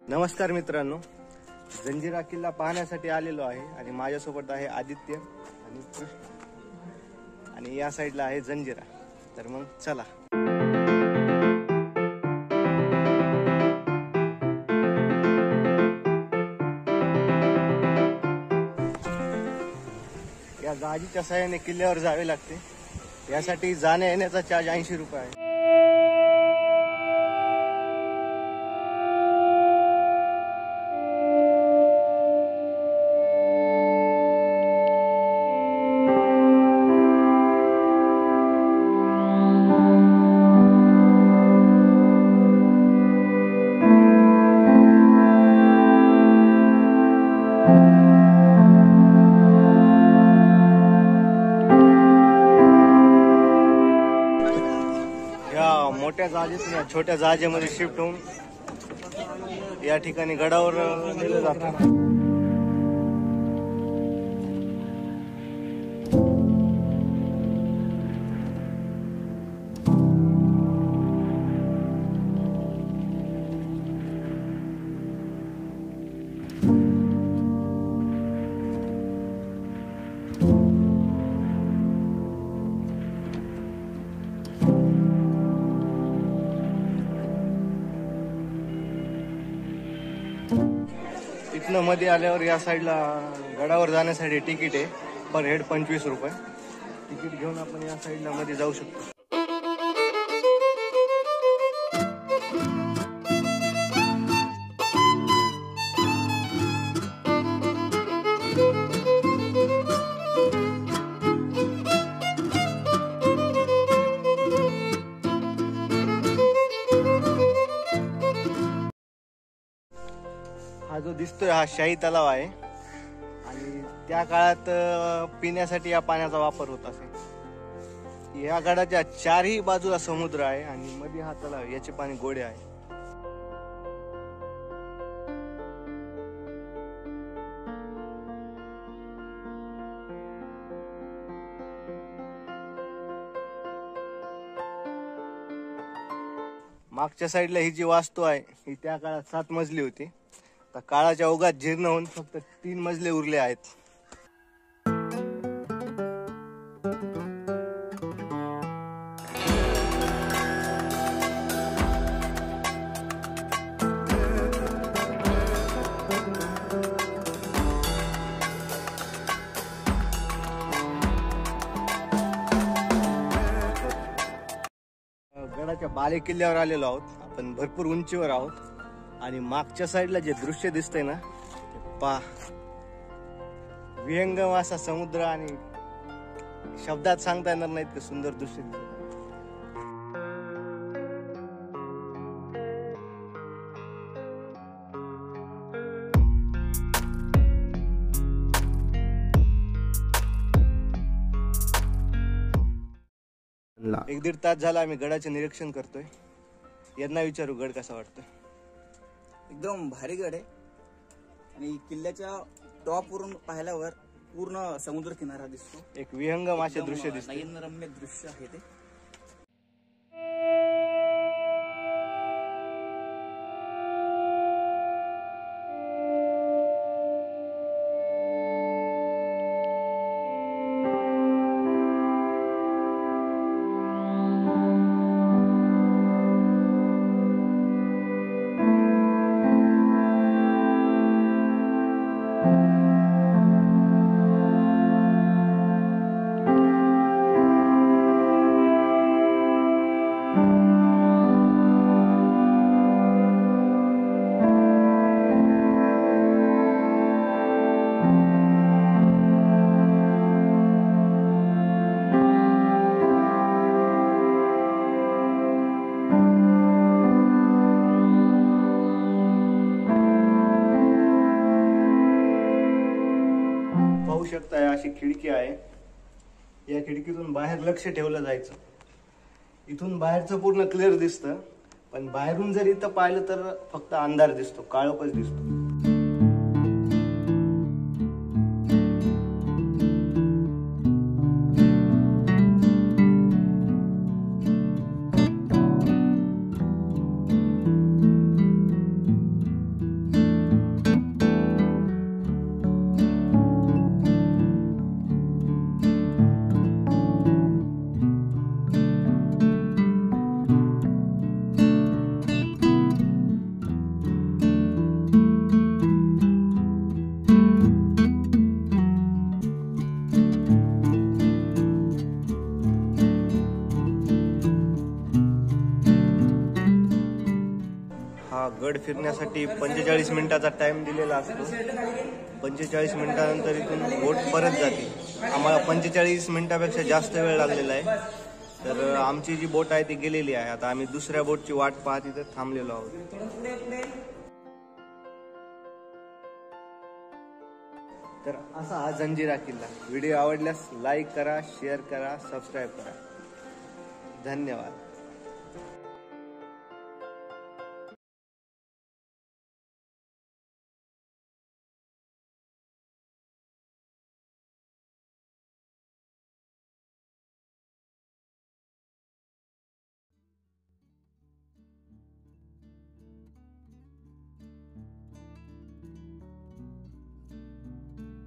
नमस्कार मित्रांनो, जंजिरा किल्ला पाहण्यासाठी आलेलो आहे आणि माझ्यासोबत आहे आदित्य आणि कृष्ण आणि या साईडला आहे जंजिरा. तर मग चला. या गाडीच्या सहाय्याने किल्ल्यावर जावे लागते. यासाठी जाण्या येण्याचा चार्ज 80 रुपये आहे. मोठ्या जहाजातून छोट्या जहाजामध्ये शिफ्ट होऊन या ठिकाणी गडावर नेलं जातं. इथनं मध्ये आल्यावर या साईडला गडावर जाण्यासाठी तिकीट आहे. पर हेड 25 रुपये. तिकीट घेऊन आपण या साईडला मध्ये जाऊ शकतो. हा जो दिसतोय हा शाही तलाव आहे आणि त्या काळात पिण्यासाठी या पाण्याचा वापर होत असे. या गडाच्या चारही बाजूला समुद्र आहे आणि मध्ये हा तलाव, याचे पाणी गोडे आहे. मागच्या साईडला ही जी वास्तू आहे ही त्या काळात 7 मजली होती. काळाच्या ओघात जीर्ण होऊन फक्त 3 मजले उरले आहेत. गडाच्या बाले किल्ल्यावर आलेलो आहोत आपण. भरपूर उंचीवर आहोत आणि मागच्या साईडला जे दृश्य दिसतंय ना ते पहा. विहंगम असा समुद्र आणि शब्दात सांगता येणार नाहीत की सुंदर दृश्य दिसत. एक दीड तास झाला आम्ही गडाचे निरीक्षण करतोय. यांना विचारू गड कसा वाटतोय. एकदम भारी गड आहे आणि किल्ल्याच्या टॉप वरून पाहिल्यावर पूर्ण समुद्र किनारा दिसतो. एक विहंगम असे दृश्य दिसते. नयनरम्य दृश्य आहे ते. पाहू शकता अशी खिडकी आहे. या खिडकीतून बाहेर लक्ष ठेवलं जायचं. इथून बाहेरचं पूर्ण क्लिअर दिसतं, पण बाहेरून जर इथं पाहिलं तर फक्त अंधार दिसतो, काळोखच दिसतो. गड फिरण्यासाठी 45 मिनिटाचा टाइम दिलेला असतो. 45 मिनिटानंतर इथून बोट परत जाते. आम्हाला 45 मिनिटापेक्षा जास्त वेळ लागलेला आहे. तर आमची जी बोट आहे ती गेलेली आहे. आता आम्ही दुसऱ्या बोटची वाट पाहत इथे थांबलेलो आहोत. तर असा हा जंजिरा किल्ला. व्हिडिओ आवडल्यास लाईक करा, शेअर करा, सबस्क्राईब करा. धन्यवाद.